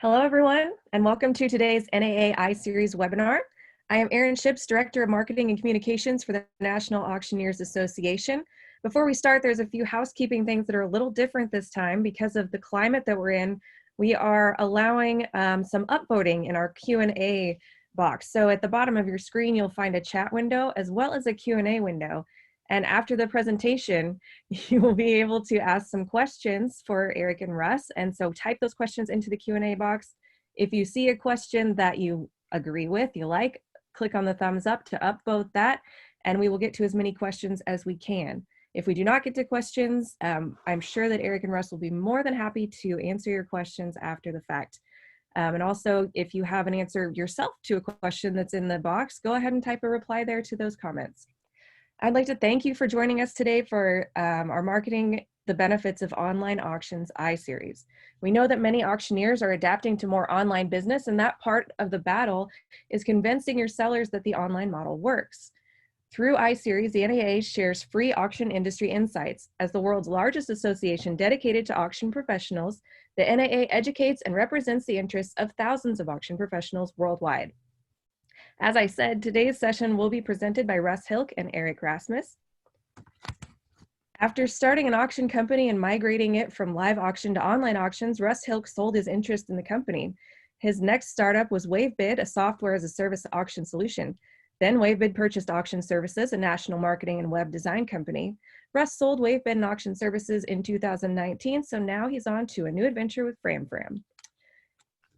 Hello, everyone, and welcome to today's NAA iSeries webinar. I am Erin Ships, Director of Marketing and Communications for the National Auctioneers Association. Before we start, there's a few housekeeping things that are a little different this time because of the climate that we're in. We are allowing some upvoting in our Q&A box. So at the bottom of your screen, you'll find a chat window as well as a Q&A window. And after the presentation, you will be able to ask some questions for Erik and Russ. And so type those questions into the Q&A box. If you see a question that you agree with, you like, click on the thumbs up to upvote that, and we will get to as many questions as we can. If we do not get to questions, I'm sure that Erik and Russ will be more than happy to answer your questions after the fact. And also, if you have an answer yourself to a question that's in the box, go ahead and type a reply there to those comments. I'd like to thank you for joining us today for our Marketing the Benefits of Online Auctions iSeries. We know that many auctioneers are adapting to more online business, and that part of the battle is convincing your sellers that the online model works. Through iSeries, the NAA shares free auction industry insights. As the world's largest association dedicated to auction professionals, the NAA educates and represents the interests of thousands of auction professionals worldwide. As I said, today's session will be presented by Russ Hilk and Erik Rasmus. After starting an auction company and migrating it from live auction to online auctions, Russ Hilk sold his interest in the company. His next startup was WaveBid, a software as a service auction solution. Then WaveBid purchased Auction Services, a national marketing and web design company. Russ sold WaveBid and Auction Services in 2019, so now he's on to a new adventure with FramFram.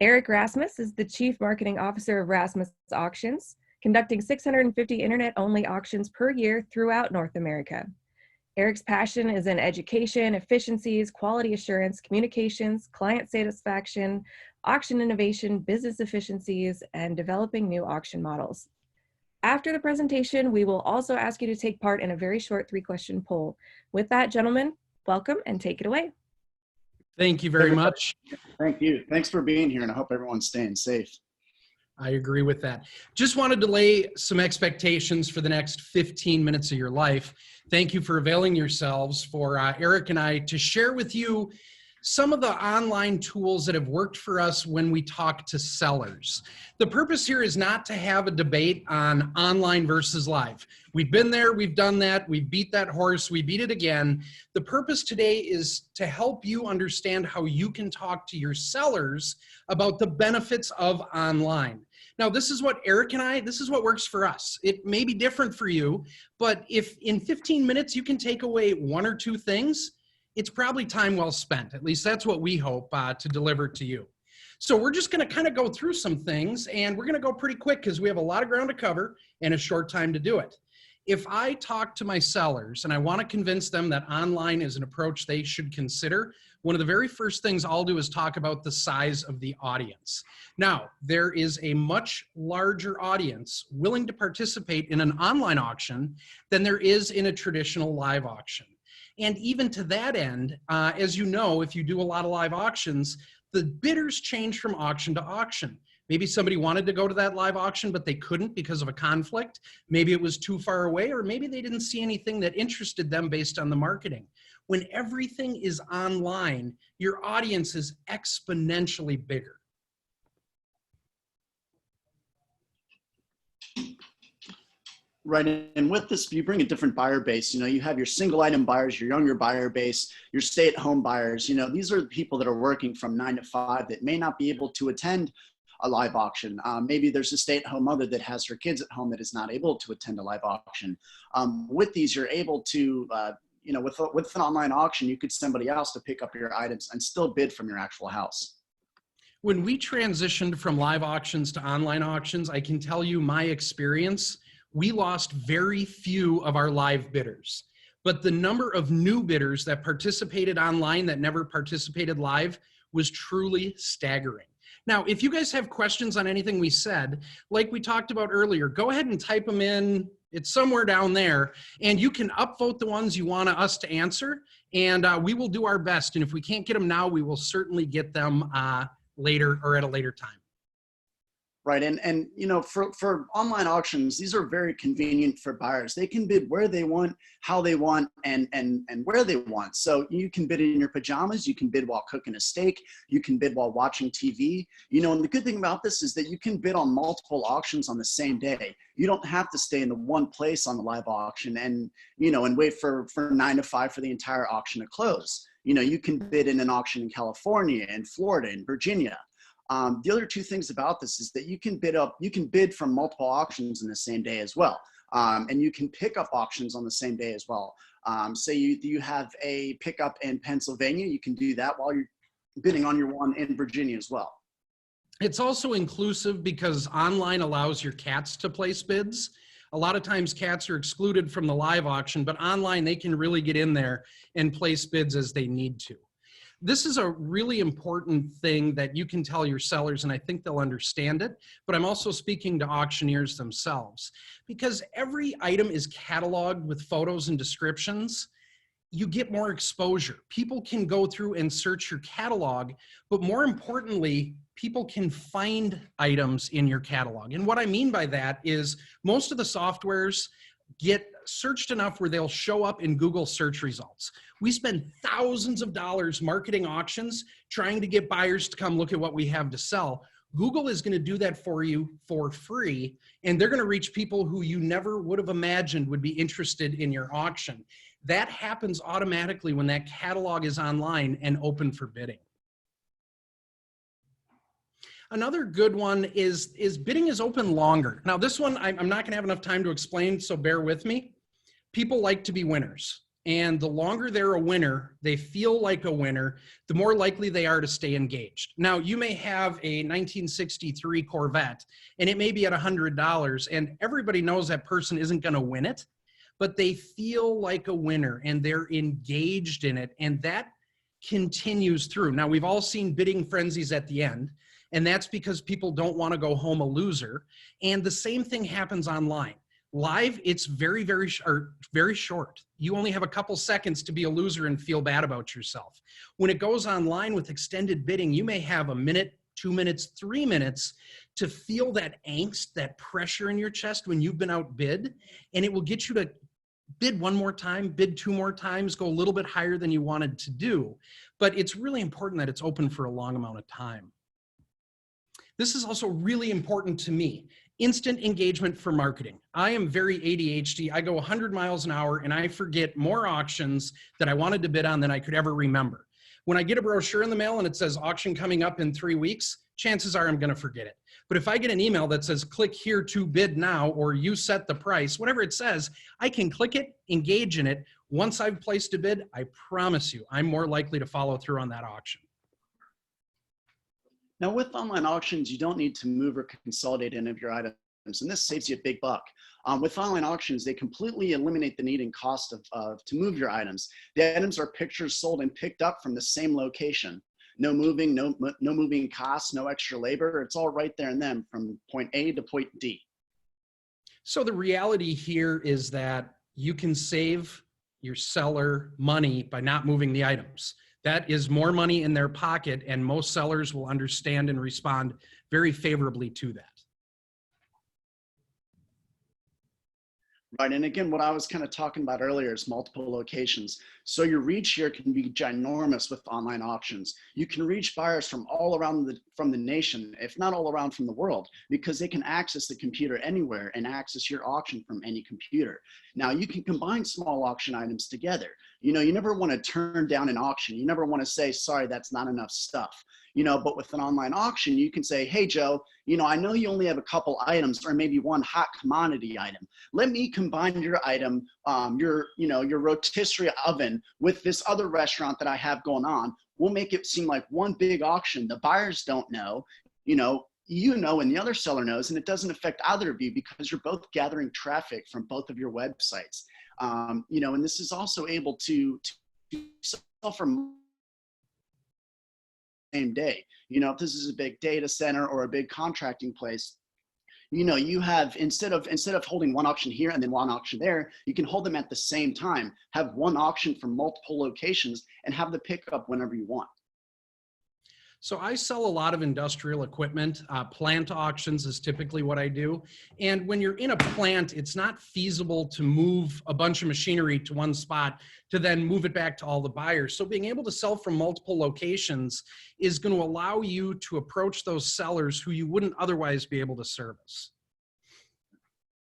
Erik Rasmus is the Chief Marketing Officer of Rasmus Auctions, conducting 650 internet-only auctions per year throughout North America. Erik's passion is in education, efficiencies, quality assurance, communications, client satisfaction, auction innovation, business efficiencies, and developing new auction models. After the presentation, we will also ask you to take part in a very short 3-question poll. With that, gentlemen, welcome and take it away. Thank you very much. Thank you. Thanks for being here, and I hope everyone's staying safe. I agree with that. Just wanted to lay some expectations for the next 15 minutes of your life. Thank you for availing yourselves for Erik and I to share with you some of the online tools that have worked for us when we talk to sellers. The purpose here is not to have a debate on online versus live. We've been there, we've done that, we beat that horse, we beat it again. The purpose today is to help you understand how you can talk to your sellers about the benefits of online. Now, this is what Erik and I, this is what works for us. It may be different for you, but if in 15 minutes you can take away 1 or 2 things, it's probably time well spent. At least that's what we hope to deliver to you. So we're just going to kind of go through some things, and we're going to go pretty quick because we have a lot of ground to cover and a short time to do it. If I talk to my sellers and I want to convince them that online is an approach they should consider, one of the very first things I'll do is talk about the size of the audience. Now, there is a much larger audience willing to participate in an online auction than there is in a traditional live auction. And even to that end, as you know, if you do a lot of live auctions, the bidders change from auction to auction. Maybe somebody wanted to go to that live auction, but they couldn't because of a conflict. Maybe it was too far away, or maybe they didn't see anything that interested them based on the marketing. When everything is online, your audience is exponentially bigger. Right, and with this, you bring a different buyer base. You know, you have your single item buyers, your younger buyer base, your stay-at-home buyers. You know, these are the people that are working from 9 to 5 that may not be able to attend a live auction. Maybe there's a stay-at-home mother that has her kids at home that is not able to attend a live auction. With these, you're able to, you know, with an online auction, you could send somebody else to pick up your items and still bid from your actual house. When we transitioned from live auctions to online auctions, I can tell you my experience, we lost very few of our live bidders, but the number of new bidders that participated online that never participated live was truly staggering. Now, if you guys have questions on anything we said, like we talked about earlier, go ahead and type them in. It's somewhere down there, and you can upvote the ones you want us to answer, and we will do our best. And if we can't get them now, we will certainly get them later or at a later time. Right. And you know, for online auctions, these are very convenient for buyers. They can bid where they want, how they want, and where they want. So you can bid in your pajamas, you can bid while cooking a steak, you can bid while watching TV. You know, and the good thing about this is that you can bid on multiple auctions on the same day. You don't have to stay in the one place on the live auction and, you know, and wait for 9 to 5 for the entire auction to close. You know, you can bid in an auction in California and Florida and Virginia. The other two things about this is that you can bid from multiple auctions in the same day as well. And you can pick up auctions on the same day as well. Say you have a pickup in Pennsylvania, you can do that while you're bidding on your one in Virginia as well. It's also inclusive because online allows your cats to place bids. A lot of times cats are excluded from the live auction, but online they can really get in there and place bids as they need to. This is a really important thing that you can tell your sellers, and I think they'll understand it, but I'm also speaking to auctioneers themselves. Because every item is cataloged with photos and descriptions, you get more exposure. People can go through and search your catalog, but more importantly, people can find items in your catalog. And what I mean by that is most of the softwares get searched enough where they'll show up in Google search results. We spend thousands of dollars marketing auctions trying to get buyers to come look at what we have to sell. Google is going to do that for you for free, and they're going to reach people who you never would have imagined would be interested in your auction. That happens automatically when that catalog is online and open for bidding. Another good one is bidding is open longer. Now this one, I'm not gonna have enough time to explain, so bear with me. People like to be winners. And the longer they're a winner, they feel like a winner, the more likely they are to stay engaged. Now you may have a 1963 Corvette and it may be at $100 and everybody knows that person isn't gonna win it, but they feel like a winner and they're engaged in it, and that continues through. Now we've all seen bidding frenzies at the end, and that's because people don't want to go home a loser. And the same thing happens online. Live, it's very short. You only have a couple seconds to be a loser and feel bad about yourself. When it goes online with extended bidding, you may have a minute, 2 minutes, 3 minutes to feel that angst, that pressure in your chest when you've been outbid, and it will get you to bid one more time, bid 2 more times, go a little bit higher than you wanted to do. But it's really important that it's open for a long amount of time. This is also really important to me. Instant engagement for marketing. I am very ADHD. I go 100 miles an hour and I forget more auctions that I wanted to bid on than I could ever remember. When I get a brochure in the mail and it says auction coming up in 3 weeks, chances are I'm going to forget it. But if I get an email that says click here to bid now, or you set the price, whatever it says, I can click it, engage in it. Once I've placed a bid, I promise you, I'm more likely to follow through on that auction. Now with online auctions, you don't need to move or consolidate any of your items, and this saves you a big buck. With online auctions, they completely eliminate the need and cost to move your items. The items are pictures sold and picked up from the same location. No moving, no moving costs, no extra labor. It's all right there and then from point A to point D. So the reality here is that you can save your seller money by not moving the items. That is more money in their pocket, and most sellers will understand and respond very favorably to that. Right, and again, what I was kind of talking about earlier is multiple locations. So your reach here can be ginormous with online auctions. You can reach buyers from all around from the nation, if not all around from the world, because they can access the computer anywhere and access your auction from any computer. Now you can combine small auction items together. You know, you never want to turn down an auction. You never want to say, sorry, that's not enough stuff. You know, but with an online auction, you can say, hey, Joe, you know, I know you only have a couple items or maybe one hot commodity item. Let me combine your item, your rotisserie oven with this other restaurant that I have going on. We'll make it seem like one big auction. The buyers don't know, you know, and the other seller knows, and it doesn't affect either of you because you're both gathering traffic from both of your websites. You know, and this is also able to sell from same day. You know, if this is a big data center or a big contracting place, you know, you have, instead of holding one auction here and then one auction there, you can hold them at the same time, have one auction from multiple locations and have the pickup whenever you want. So I sell a lot of industrial equipment. Plant auctions is typically what I do. And when you're in a plant, it's not feasible to move a bunch of machinery to one spot to then move it back to all the buyers. So being able to sell from multiple locations is going to allow you to approach those sellers who you wouldn't otherwise be able to service.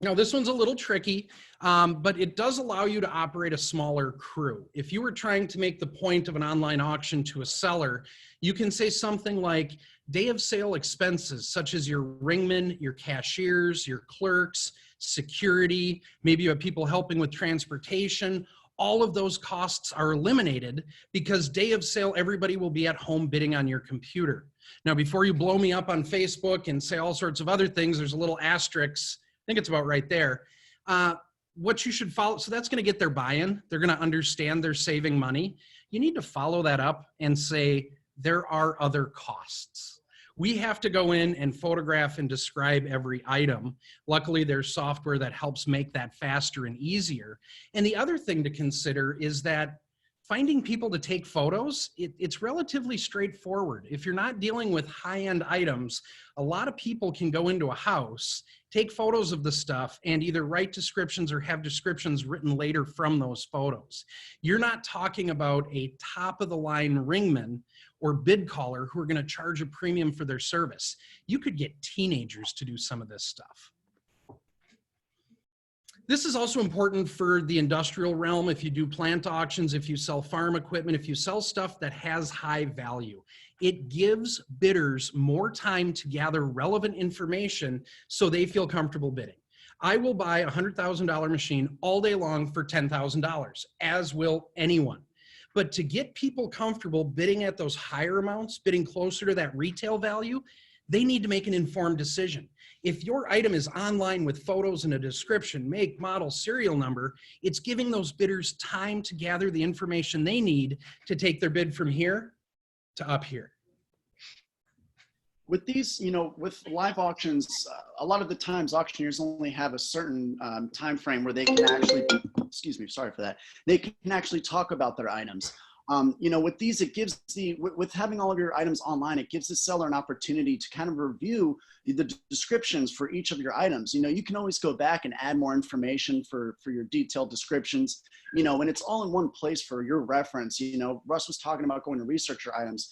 Now, this one's a little tricky, but it does allow you to operate a smaller crew. If you were trying to make the point of an online auction to a seller, you can say something like day of sale expenses, such as your ringmen, your cashiers, your clerks, security, maybe you have people helping with transportation. All of those costs are eliminated because day of sale, everybody will be at home bidding on your computer. Now, before you blow me up on Facebook and say all sorts of other things, there's a little asterisk. I think it's about right there. What you should follow, so that's going to get their buy-in. They're going to understand they're saving money. You need to follow that up and say, there are other costs. We have to go in and photograph and describe every item. Luckily, there's software that helps make that faster and easier. And the other thing to consider is that finding people to take photos, it's relatively straightforward. If you're not dealing with high-end items, a lot of people can go into a house, take photos of the stuff, and either write descriptions or have descriptions written later from those photos. You're not talking about a top-of-the-line ringman or bid caller who are going to charge a premium for their service. You could get teenagers to do some of this stuff. This is also important for the industrial realm. If you do plant auctions, if you sell farm equipment, if you sell stuff that has high value, it gives bidders more time to gather relevant information so they feel comfortable bidding. I will buy a $100,000 machine all day long for $10,000, as will anyone. But to get people comfortable bidding at those higher amounts, bidding closer to that retail value, they need to make an informed decision. If your item is online with photos and a description, make, model, serial number, it's giving those bidders time to gather the information they need to take their bid from here to up here. With these, with live auctions, a lot of the times auctioneers only have a certain time frame where they can actually, excuse me, sorry for that, they can actually talk about their items. With these, it gives with having all of your items online, it gives the seller an opportunity to kind of review the descriptions for each of your items. You can always go back and add more information for your detailed descriptions, when it's all in one place for your reference. Russ was talking about going to research your items.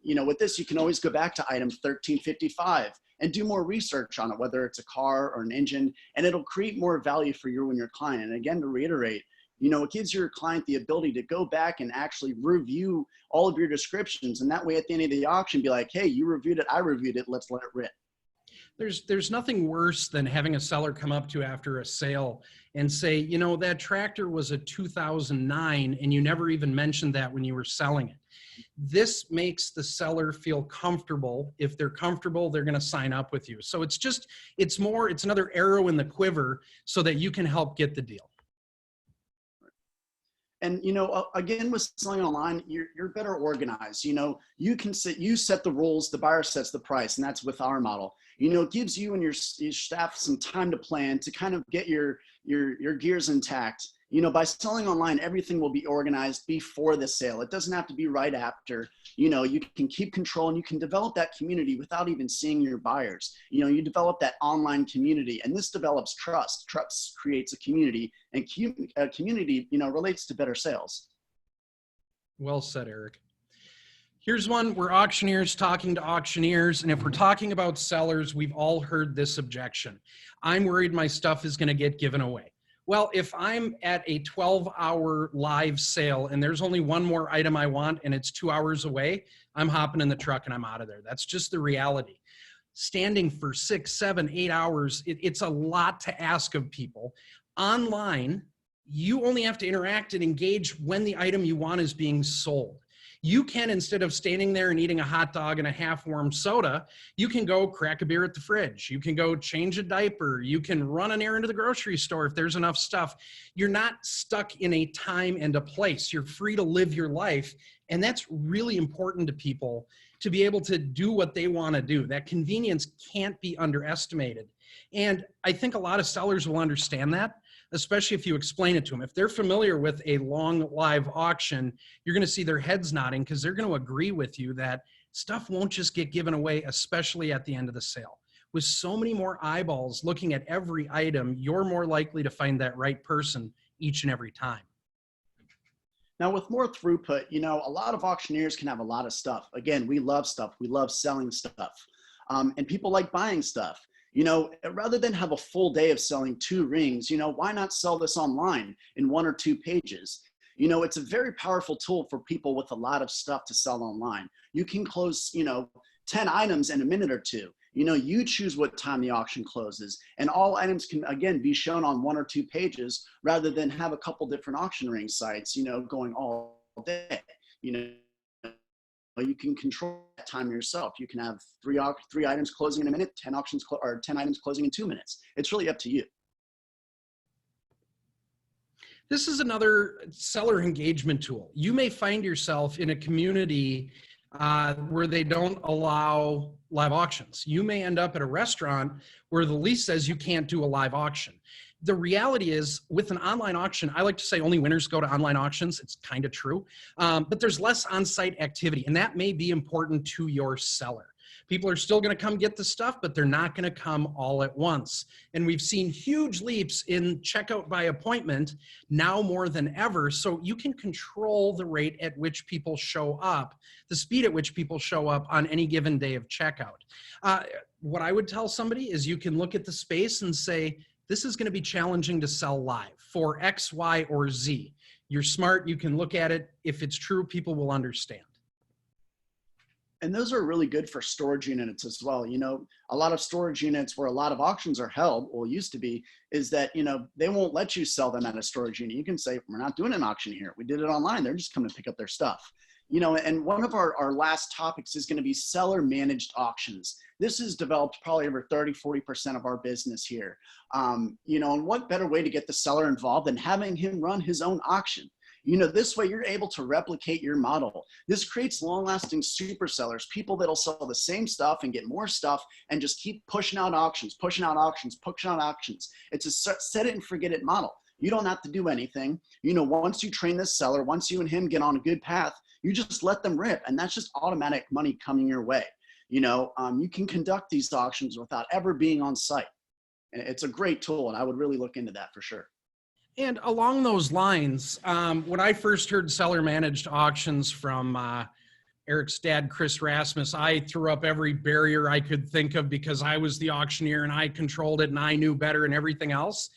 With this, you can always go back to item 1355 and do more research on it, whether it's a car or an engine, and it'll create more value for you and your client. And again, to reiterate, it gives your client the ability to go back and actually review all of your descriptions. And that way, at the end of the auction, be like, hey, you reviewed it, I reviewed it, let's let it rip. There's nothing worse than having a seller come up to you after a sale and say, that tractor was a 2009 and you never even mentioned that when you were selling it. This makes the seller feel comfortable. If they're comfortable, they're going to sign up with you. So it's another arrow in the quiver so that you can help get the deal. And, again, with selling online, you're better organized. You set the rules, the buyer sets the price, and that's with our model. It gives you and your staff some time to plan, to kind of get your gears intact. By selling online, everything will be organized before the sale. It doesn't have to be right after. You can keep control and you can develop that community without even seeing your buyers. You develop that online community, and this develops trust. Trust creates a community, and a community, relates to better sales. Well said, Erik. Here's one. We're auctioneers talking to auctioneers, and if we're talking about sellers, we've all heard this objection. I'm worried my stuff is going to get given away. Well, if I'm at a 12-hour live sale and there's only one more item I want and it's 2 hours away, I'm hopping in the truck and I'm out of there. That's just the reality. Standing for 6, 7, 8 hours, it's a lot to ask of people. Online, you only have to interact and engage when the item you want is being sold. You can, instead of standing there and eating a hot dog and a half-warm soda, you can go crack a beer at the fridge. You can go change a diaper. You can run an errand to the grocery store if there's enough stuff. You're not stuck in a time and a place. You're free to live your life, and that's really important to people, to be able to do what they want to do. That convenience can't be underestimated. And I think a lot of sellers will understand that, especially if you explain it to them. If they're familiar with a long live auction, you're going to see their heads nodding because they're going to agree with you that stuff won't just get given away, especially at the end of the sale. With so many more eyeballs looking at every item, you're more likely to find that right person each and every time. Now with more throughput, you know, a lot of auctioneers can have a lot of stuff. Again, we love stuff. We love selling stuff. And people like buying stuff. You know, rather than have a full day of selling 2 rings, you know, why not sell this online in 1 or 2 pages? You know, it's a very powerful tool for people with a lot of stuff to sell online. You can close, you know, 10 items in a minute or 2. You know, you choose what time the auction closes, and all items can, again, be shown on 1 or 2 pages rather than have a couple different auction ring sites, you know, going all day. You know, you can control that time yourself. You can have 3 items closing in a minute, 10 or 10 items closing in 2 minutes. It's really up to you. This is another seller engagement tool. You may find yourself in a community where they don't allow live auctions. You may end up at a restaurant where the lease says you can't do a live auction. The reality is, with an online auction, I like to say only winners go to online auctions. It's kind of true, but there's less on-site activity, and that may be important to your seller. People are still going to come get the stuff, but they're not going to come all at once. And we've seen huge leaps in checkout by appointment now more than ever. So you can control the rate at which people show up, the speed at which people show up on any given day of checkout. What I would tell somebody is you can look at the space and say, this is going to be challenging to sell live for X, Y, or Z. You're smart. You can look at it. If it's true, people will understand. And those are really good for storage units as well. You know, a lot of storage units where a lot of auctions are held, or used to be, is that, you know, they won't let you sell them at a storage unit. You can say, we're not doing an auction here. We did it online. They're just coming to pick up their stuff. You know, and one of our last topics is going to be seller managed auctions. This has developed probably over 30–40% of our business here. You know, and what better way to get the seller involved than having him run his own auction? You know, this way you're able to replicate your model. This creates long-lasting super sellers, people that'll sell the same stuff and get more stuff and just keep pushing out auctions, pushing out auctions, pushing out auctions. It's a set it and forget it model. You don't have to do anything. You know, once you train this seller, once you and him get on a good path, you just let them rip, and that's just automatic money coming your way. You know, you can conduct these auctions without ever being on site. And it's a great tool, and I would really look into that for sure. And along those lines, when I first heard seller managed auctions from Erik's dad, Chris Rasmus, I threw up every barrier I could think of because I was the auctioneer and I controlled it and I knew better and everything else.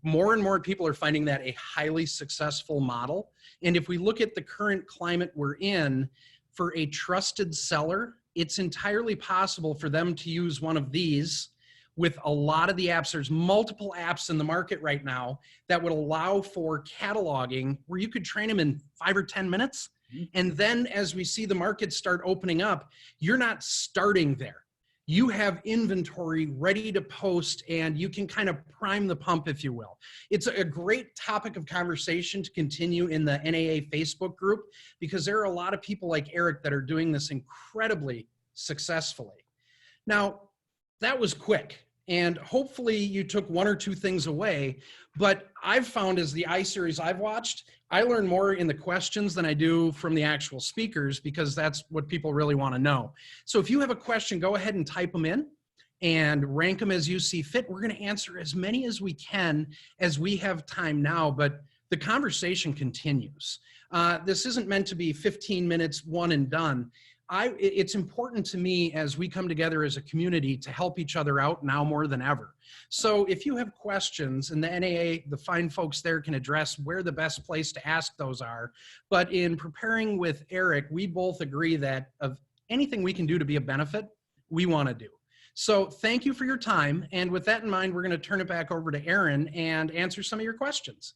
More and more people are finding that a highly successful model. And if we look at the current climate we're in, for a trusted seller, it's entirely possible for them to use one of these with a lot of the apps. There's multiple apps in the market right now that would allow for cataloging where you could train them in 5 or 10 minutes. And then as we see the market start opening up, you're not starting there. You have inventory ready to post and you can kind of prime the pump, if you will. It's a great topic of conversation to continue in the NAA Facebook group because there are a lot of people like Erik that are doing this incredibly successfully. Now, that was quick. And hopefully you took 1 or 2 things away, but I've found as the iSeries I've watched, I learn more in the questions than I do from the actual speakers because that's what people really want to know. So if you have a question, go ahead and type them in and rank them as you see fit. We're going to answer as many as we can as we have time now, but the conversation continues. This isn't meant to be 15 minutes, one and done. It's important to me as we come together as a community to help each other out now more than ever. So if you have questions, and the NAA, the fine folks there can address where the best place to ask those are. But in preparing with Erik, we both agree that of anything we can do to be a benefit, we want to do. So thank you for your time. And with that in mind, we're going to turn it back over to Erin and answer some of your questions.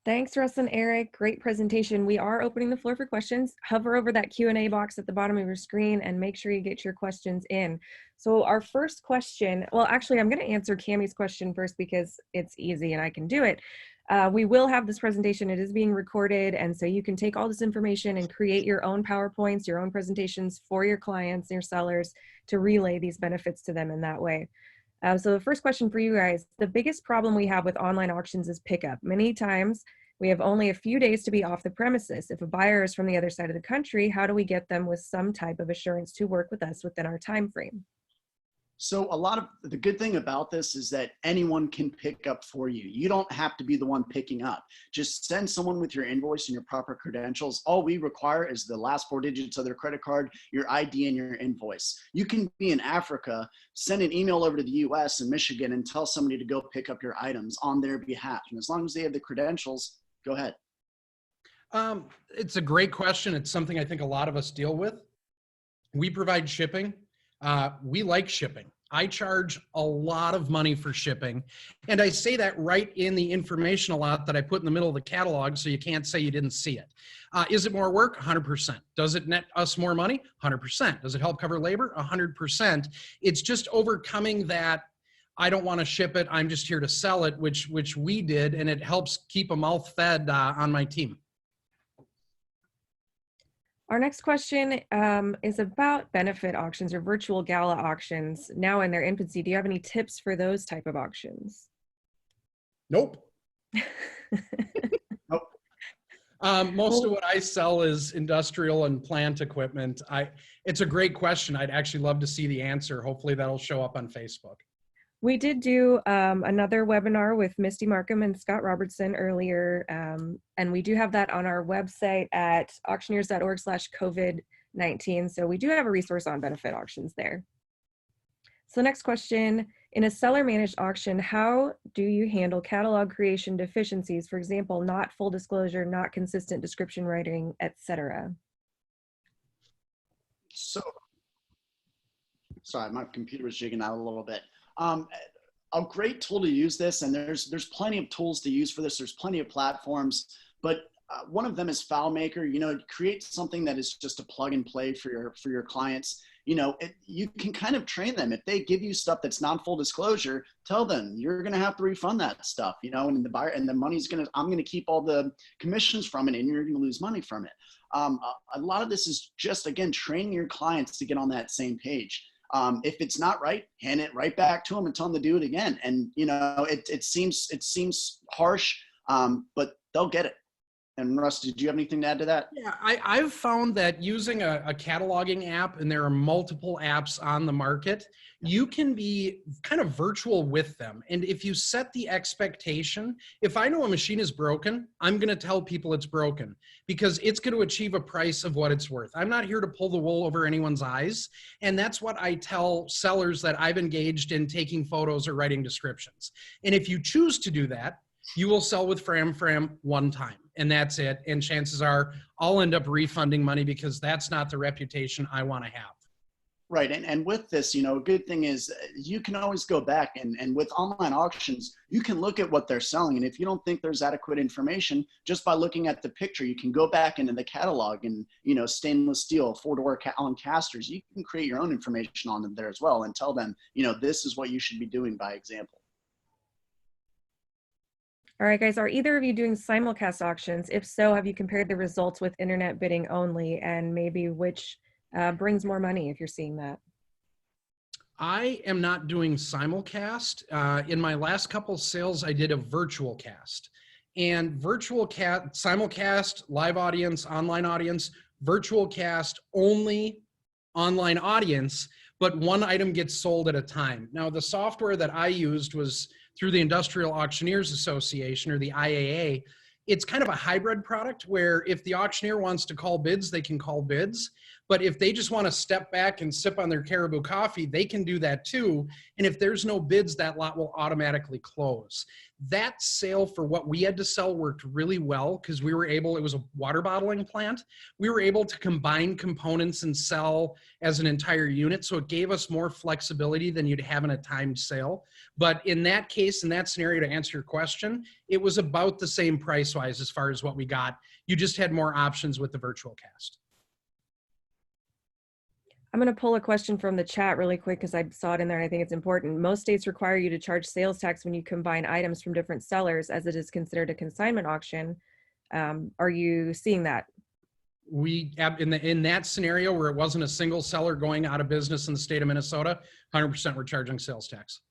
Thanks, Russ and Erik. Great presentation. We are opening the floor for questions. Hover over that Q&A box at the bottom of your screen and make sure you get your questions in. So our first question, well, actually, I'm going to answer Cammie's question first because it's easy and I can do it. We will have this presentation. It is being recorded, and so you can take all this information and create your own PowerPoints, your own presentations for your clients, your sellers, to relay these benefits to them in that way. So the first question for you guys, the biggest problem we have with online auctions is pickup. Many times We have only a few days to be off the premises. If a buyer is from the other side of the country, how do we get them with some type of assurance to work with us within our time frame? So a lot of the good thing about this is that anyone can pick up for you. You don't have to be the one picking up. Just send someone with your invoice and your proper credentials. All we require is the last 4 digits of their credit card, your ID, and your invoice. You can be in Africa, send an email over to the US and Michigan and tell somebody to go pick up your items on their behalf. And as long as they have the credentials, go ahead. It's a great question. It's something I think a lot of us deal with. We provide shipping. We like shipping. I charge a lot of money for shipping. And I say that right in the information a lot that I put in the middle of the catalog, so you can't say you didn't see it. Is it more work? 100%. Does it net us more money? 100%. Does it help cover labor? 100%. It's just overcoming that I don't want to ship it, I'm just here to sell it, which we did, and it helps keep a mouth fed on my team. Our next question is about benefit auctions or virtual gala auctions now in their infancy. Do you have any tips for those type of auctions? Nope. Nope. Most of what I sell is industrial and plant equipment. It's a great question. I'd actually love to see the answer. Hopefully that'll show up on Facebook. We did do another webinar with Misty Markham and Scott Robertson earlier, and we do have that on our website at auctioneers.org/COVID-19. So we do have a resource on benefit auctions there. So next question, in a seller managed auction, how do you handle catalog creation deficiencies? For example, not full disclosure, not consistent description writing, etc. So, sorry, my computer was jigging out a little bit. A great tool to use this, and there's plenty of tools to use for this. There's plenty of platforms, but one of them is FileMaker. You know, create something that is just a plug and play for your clients. You know, you can kind of train them. If they give you stuff that's non full disclosure, tell them you're going to have to refund that stuff. You know, and the buyer and the money's I'm going to keep all the commissions from it, and you're going to lose money from it. A lot of this is just, again, training your clients to get on that same page. If it's not right, hand it right back to them and tell them to do it again. And, you know, it seems harsh, but they'll get it. And Russ, did you have anything to add to that? Yeah, I've found that using a cataloging app, and there are multiple apps on the market, you can be kind of virtual with them. And if you set the expectation, if I know a machine is broken, I'm going to tell people it's broken because it's going to achieve a price of what it's worth. I'm not here to pull the wool over anyone's eyes. And that's what I tell sellers that I've engaged in taking photos or writing descriptions. And if you choose to do that, you will sell with Fram one time, and that's it. And chances are I'll end up refunding money because that's not the reputation I want to have. Right. And with this, you know, a good thing is you can always go back and with online auctions, you can look at what they're selling. And if you don't think there's adequate information, just by looking at the picture, you can go back into the catalog and, you know, stainless steel, 4-door on casters, you can create your own information on them there as well and tell them, you know, this is what you should be doing by example. All right, guys, are either of you doing simulcast auctions? If so, have you compared the results with internet bidding only, and maybe which brings more money if you're seeing that? I am not doing simulcast. In my last couple sales, I did a virtual cast. And simulcast, live audience, online audience, virtual cast, only online audience, but one item gets sold at a time. Now, the software that I used was through the Industrial Auctioneers Association, or the IAA. It's kind of a hybrid product where if the auctioneer wants to call bids, they can call bids. But if they just want to step back and sip on their Caribou coffee, they can do that too. And if there's no bids, that lot will automatically close. That sale for what we had to sell worked really well because we were able, it was a water bottling plant. We were able to combine components and sell as an entire unit. So it gave us more flexibility than you'd have in a timed sale. But in that case, in that scenario, to answer your question, it was about the same price-wise as far as what we got. You just had more options with the virtual cast. I'm going to pull a question from the chat really quick because I saw it in there and I think it's important. Most states require you to charge sales tax when you combine items from different sellers, as it is considered a consignment auction. Are you seeing that? We, in that scenario where it wasn't a single seller going out of business in the state of Minnesota, 100% we're charging sales tax.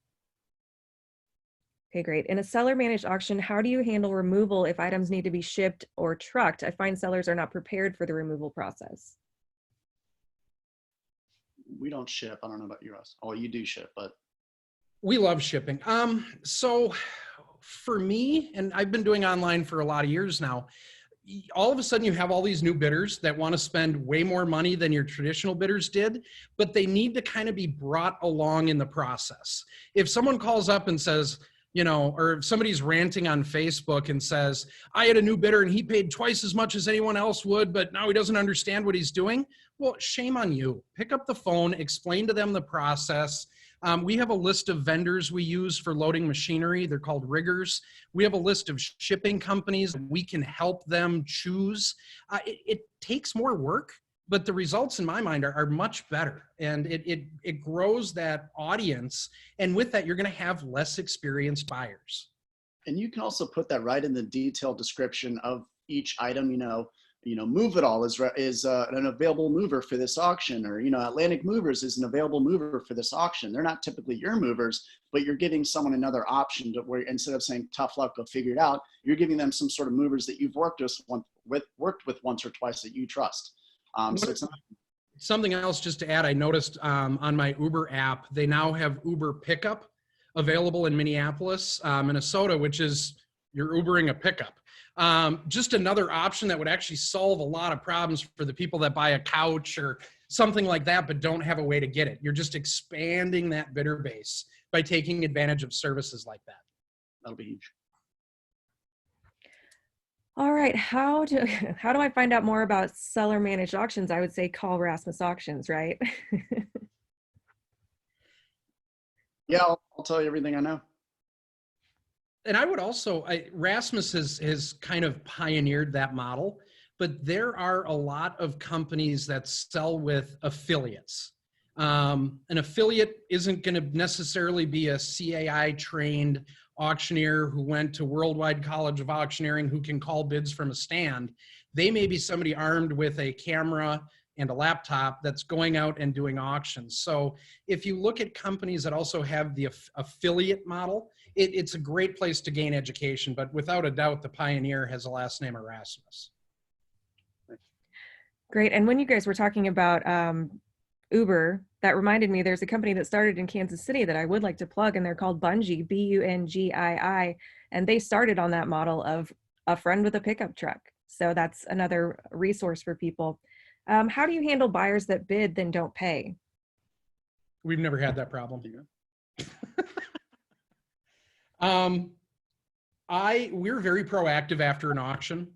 Okay, great. In a seller managed auction, how do you handle removal if items need to be shipped or trucked? I find sellers are not prepared for the removal process. We don't ship. I don't know about you, Russ. Oh, you do ship, but We love shipping. So for me, and I've been doing online for a lot of years now, all of a sudden you have all these new bidders that want to spend way more money than your traditional bidders did, but they need to kind of be brought along in the process. If someone calls up and says, or if somebody's ranting on Facebook and says, I had a new bidder and he paid twice as much as anyone else would, but now he doesn't understand what he's doing. Well, shame on you. Pick up the phone, explain to them the process. We have a list of vendors we use for loading machinery. They're called riggers. We have a list of shipping companies. We can help them choose. It takes more work, but the results in my mind are much better. And it grows that audience. And with that, you're going to have less experienced buyers. and you can also put that right in the detailed description of each item. Move It All is an available mover for this auction, or Atlantic Movers is an available mover for this auction. They're not typically your movers, but you're giving someone another option to where instead of saying tough luck, go figure it out, you're giving them some sort of movers that you've worked with once or twice that you trust. So it's not. Something else just to add, I noticed on my Uber app, they now have Uber pickup available in Minneapolis, Minnesota, which is you're Ubering a pickup. Just another option that would actually solve a lot of problems for the people that buy a couch or something like that, but don't have a way to get it. You're just expanding that bidder base by taking advantage of services like that. That'll be huge. All right, how do I find out more about seller managed auctions? I would say call Rasmus Auctions, right? Yeah, I'll tell you everything I know. And I would also, Rasmus has kind of pioneered that model, but there are a lot of companies that sell with affiliates. An affiliate isn't going to necessarily be a CAI trained auctioneer who went to Worldwide College of Auctioneering who can call bids from a stand. They may be somebody armed with a camera and a laptop that's going out and doing auctions. So if you look at companies that also have the affiliate model, it's a great place to gain education, but without a doubt, the pioneer has the last name of Rasmus. Great. And when you guys were talking about Uber, that reminded me there's a company that started in Kansas City that I would like to plug, and they're called Bungii, Bungii, and they started on that model of a friend with a pickup truck. So that's another resource for people. How do you handle buyers that bid then don't pay? We've never had that problem. We're very proactive after an auction.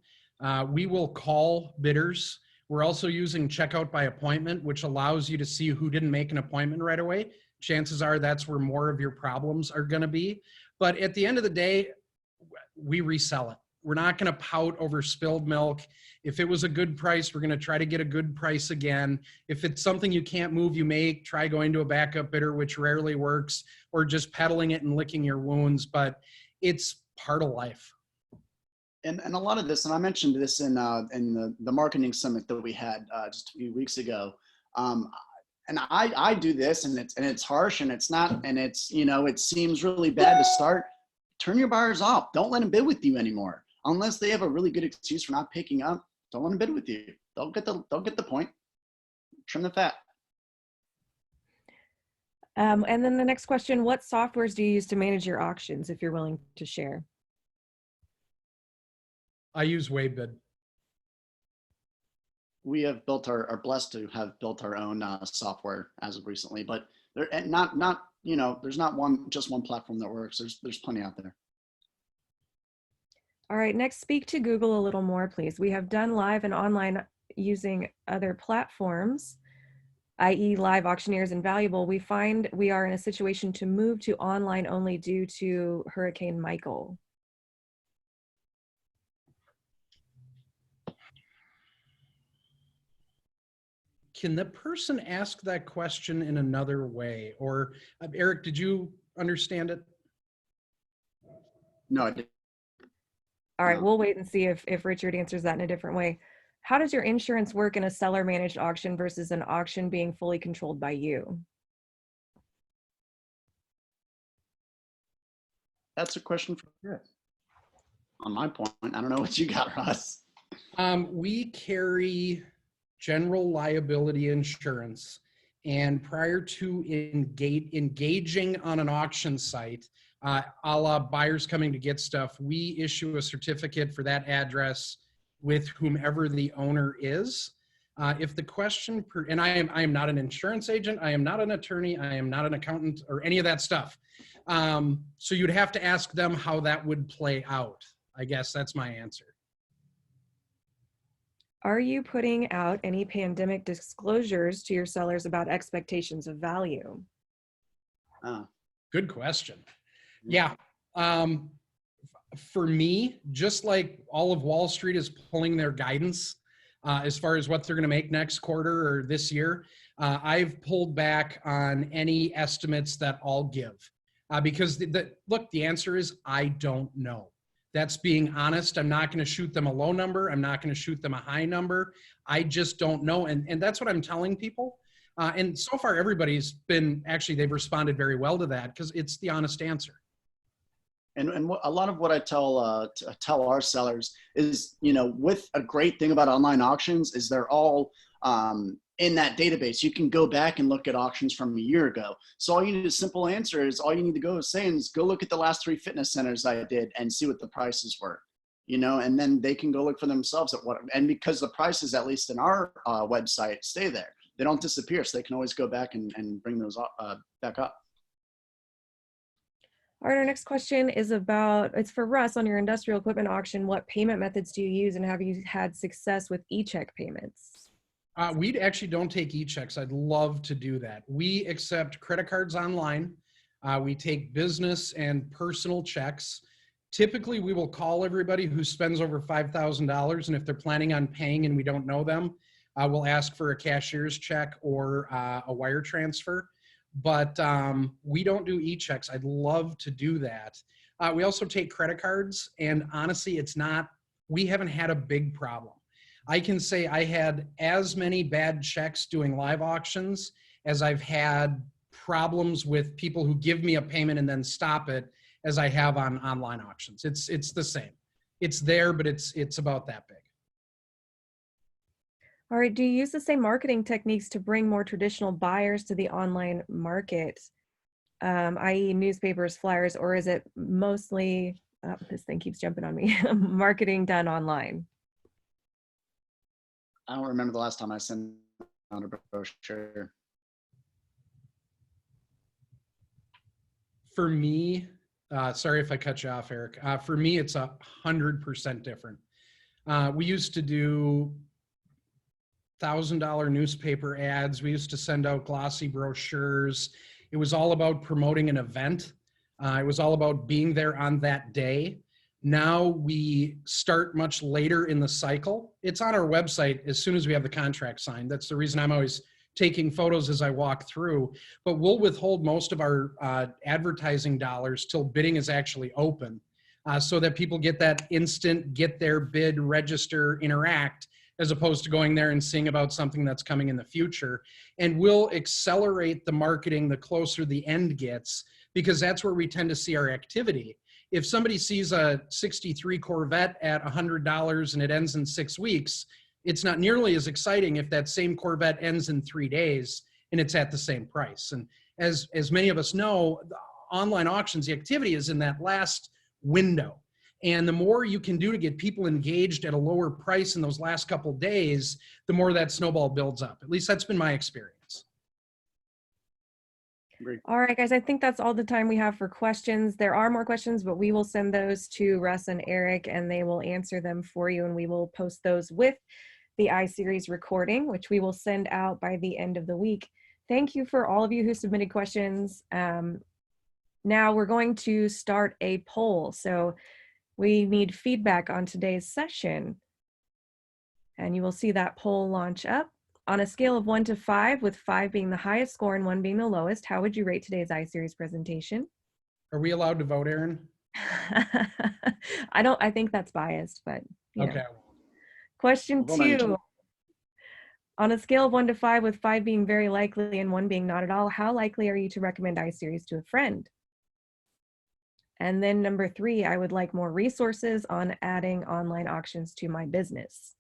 We will call bidders. We're also using checkout by appointment, which allows you to see who didn't make an appointment right away. Chances are that's where more of your problems are going to be. But at the end of the day, we resell it. We're not going to pout over spilled milk. If it was a good price, we're going to try to get a good price again. If it's something you can't move, you may try going to a backup bidder, which rarely works, or just peddling it and licking your wounds, but it's part of life. And a lot of this, and I mentioned this in the marketing summit that we had just a few weeks ago. And I do this, and it's harsh, and it's not, and it's it seems really bad to start. Turn your buyers off. Don't let them bid with you anymore, unless they have a really good excuse for not picking up. Don't let them bid with you. Don't get the point. Trim the fat. And then the next question: what softwares do you use to manage your auctions, if you're willing to share? I use Waybid. We have are blessed to have built our own software as of recently, but there's not just one platform that works. There's plenty out there. All right, next, speak to Google a little more, please. We have done live and online using other platforms, i.e. Live Auctioneers Invaluable. We find we are in a situation to move to online only due to Hurricane Michael. Can the person ask that question in another way? Or Erik, did you understand it? No, I didn't. All right, we'll wait and see if Richard answers that in a different way. How does your insurance work in a seller managed auction versus an auction being fully controlled by you? That's a question for Chris. On my point, I don't know what you got, Russ. We carry general liability insurance, and prior to engaging on an auction site, a la buyers coming to get stuff, we issue a certificate for that address with whomever the owner is. If the question, and I am not an insurance agent, I am not an attorney, I am not an accountant or any of that stuff. So you'd have to ask them how that would play out. I guess that's my answer. Are you putting out any pandemic disclosures to your sellers about expectations of value? Good question. Yeah. For me, just like all of Wall Street is pulling their guidance as far as what they're going to make next quarter or this year, I've pulled back on any estimates that I'll give because look, the answer is I don't know. That's being honest. I'm not going to shoot them a low number. I'm not going to shoot them a high number. I just don't know. And that's what I'm telling people. And so far, everybody's been, actually, they've responded very well to that because it's the honest answer. And a lot of what I tell our sellers is, you know, with a great thing about online auctions is they're all in that database. You can go back and look at auctions from a year ago. So all you need, a simple answer is all you need to go saying is go look at the last 3 fitness centers I did and see what the prices were, you know, and then they can go look for themselves at what, and because the prices, at least in our website, stay there, they don't disappear. So they can always go back and bring those back up. All right, our next question is it's for Russ. On your industrial equipment auction, what payment methods do you use and have you had success with e-check payments? We actually don't take e-checks. I'd love to do that. We accept credit cards online. We take business and personal checks. Typically, we will call everybody who spends over $5,000, and if they're planning on paying and we don't know them, we'll ask for a cashier's check or a wire transfer. But we don't do e-checks. I'd love to do that. We also take credit cards, and honestly, we haven't had a big problem. I can say I had as many bad checks doing live auctions as I've had problems with people who give me a payment and then stop it as I have on online auctions. It's the same. It's there, but it's about that big. All right, do you use the same marketing techniques to bring more traditional buyers to the online market, i.e. newspapers, flyers, or is it mostly, this thing keeps jumping on me, marketing done online? I don't remember the last time I sent out a brochure. For me, sorry if I cut you off, Erik. For me, it's 100% different. We used to do $1,000 newspaper ads. We used to send out glossy brochures. It was all about promoting an event. It was all about being there on that day. Now we start much later in the cycle. It's on our website as soon as we have the contract signed. That's the reason I'm always taking photos as I walk through. But we'll withhold most of our advertising dollars till bidding is actually open so that people get that instant, get their bid, register, interact, as opposed to going there and seeing about something that's coming in the future. And we'll accelerate the marketing the closer the end gets, because that's where we tend to see our activity. If somebody sees a 63 Corvette at $100 and it ends in 6 weeks, it's not nearly as exciting if that same Corvette ends in 3 days and it's at the same price. And as many of us know, the online auctions, the activity is in that last window. And the more you can do to get people engaged at a lower price in those last couple days, the more that snowball builds up. At least that's been my experience. All right, guys, I think that's all the time we have for questions. There are more questions, but we will send those to Russ and Erik, and they will answer them for you, and we will post those with the iSeries recording, which we will send out by the end of the week. Thank you for all of you who submitted questions. Now we're going to start a poll. So we need feedback on today's session. And you will see that poll launch up. On a scale of 1 to 5, with 5 being the highest score and 1 being the lowest, how would you rate today's iSeries presentation? Are we allowed to vote, Aaron? I think that's biased, but you know. Okay. Question 2. On a scale of 1 to 5, with 5 being very likely and 1 being not at all, how likely are you to recommend iSeries to a friend? And then number 3, I would like more resources on adding online auctions to my business.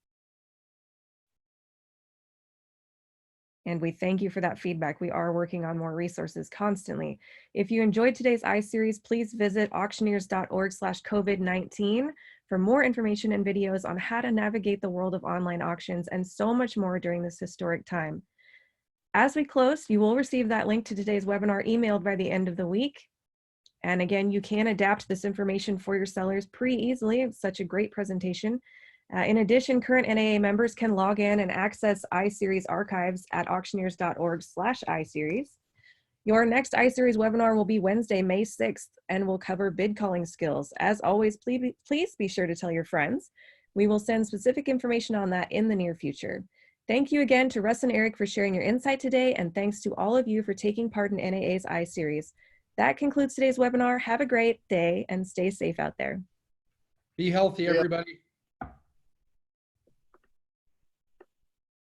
And we thank you for that feedback. We are working on more resources constantly. If you enjoyed today's iSeries, please visit auctioneers.org/COVID-19 for more information and videos on how to navigate the world of online auctions and so much more during this historic time. As we close, you will receive that link to today's webinar emailed by the end of the week. And again, you can adapt this information for your sellers pretty easily. It's such a great presentation. In addition, current NAA members can log in and access iSeries archives at auctioneers.org/iSeries. Your next iSeries webinar will be Wednesday, May 6th, and will cover bid calling skills. As always, please be sure to tell your friends. We will send specific information on that in the near future. Thank you again to Russ and Erik for sharing your insight today, and thanks to all of you for taking part in NAA's iSeries. That concludes today's webinar. Have a great day and stay safe out there. Be healthy, everybody.